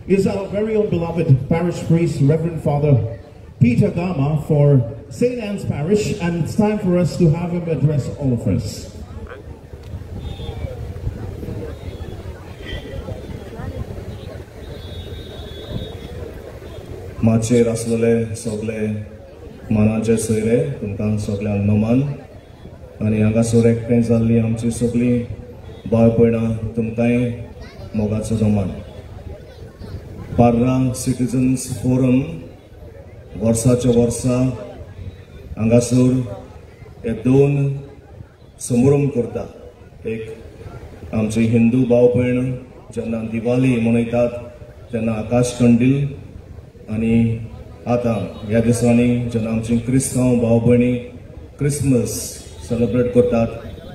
is our very own beloved parish priest, Reverend Father Peter Gama for St. Anne's Parish, and it's time for us to have him address all of us. माचे असलेले सगळे मानाचे सोयरे तुमकां सगळ्यांक नमन आनी हांगासर एकठांय जाल्ली आमची सगळी भाव भयणां तुमकांय मोगाचो नमन. पार्रा सिटीजन्स फोरम वर्साच्या वर्सा हांगासर हे दोन समारंभ करता. एक आमची हिंदू भाव भयण जेन्ना दिवाळी मनयतात तेन्ना आकाश कंदील, आनी आता ह्या दिसांनी जेन्ना आमची क्रिस्तांव भाव भयणी क्रिसमस सेलिब्रेट करतात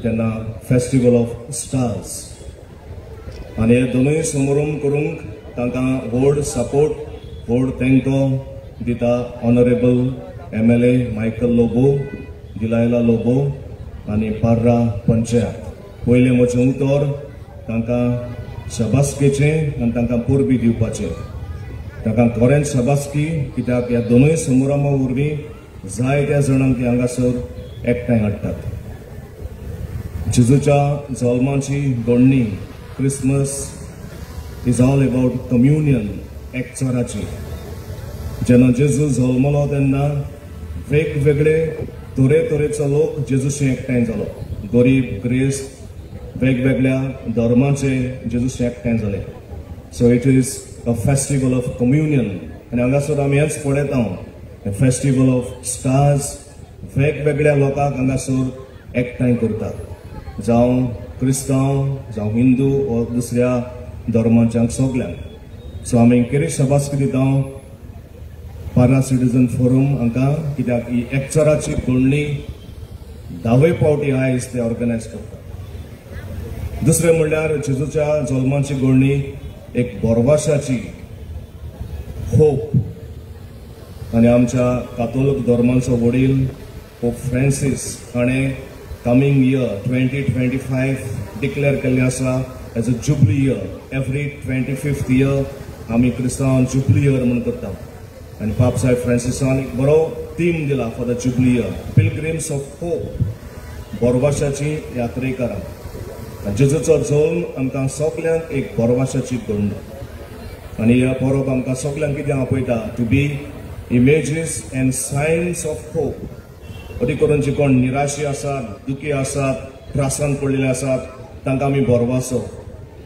तेन्ना फेस्टिवल ऑफ स्टार्स. आनी हे दोनूय समारंभ करूंक तांकां व्हड सपोर्ट, व्हड थँको दिता honourable MLA Michael Lobo, Delilah Lobo आनी पार्रा पंचायत. पयलें म्हजें उतर तांकां शाबासकेचें आनी तांकां परबी दिवपाचें. तांकां खरेंच शाबासकी, कित्याक ह्या दोनूय समारंभा वरवीं जायत्या जाणांक ते हांगासर एकठांय हाडटात. जेजूच्या जल्माची घडणी Christmas is all about communion, एकचाराची. जेन्ना जेजू जल्मलो तेन्ना वेगवेगळे तरेतरेचो लोक जेजूशी एकठांय जालो. गरीब, ग्रेस्त, वेगवेगळ्या धर्माचे जेजूशी एकठांय जाले. So it is a festival of communion. And हांगासर आमी हेच पळयता, a festival of stars. वेगवेगळ्या लोकांक हांगासर एकठांय करतात, जावं क्रिस्तांव, जावं हिंदू वा दुसऱ्या धर्माच्यांक सगळ्यांक. सो आमी केरी शाबासकी दिता पार्रा सिटीजन फोरम हांकां, कित्याक ही एकचाराची घडणी 10वे फावटी आयज ते ऑर्गनायज करतात. दुसरें म्हणल्यार जेजूच्या जल्माची घडणी एक बोरवाशाची होप. आनी आमच्या कातोलीक धर्माचो वडील पोप फ्रांसीस हाणें कमिंग इयर 2025 डिक्लेअर केल्लें आसा as a jubilee year. Every 25th year आमी क्रिस्तांवान जुबली इयर म्हूण करता. आनी पाप साहेब फ्रांसिसान एक बरो थीम दिला for the jubilee year, pilgrims of hope, बोरवाशाची यात्रेकारां. जेजूचो जल्म आमकां सगळ्यांक एक बोरवाशाची घडण. आनी ह्या परब आमकां सगळ्यांक कितें आपयता, to be images and science of hope. अदी करून जे कोण निराशी आसात, दुखी आसात, त्रासान पडलेले आसात, तांकां आमी बोरवासो,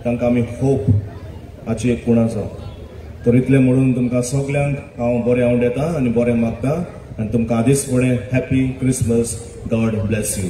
तांकां आमी होप हाची एक कुणा जावं. तर इतलें म्हणून तुमकां सगळ्यांक हांव बरें आवडटा आनी बरें मागता, आनी तुमकां आदींच फुडें happy Christmas. God bless you.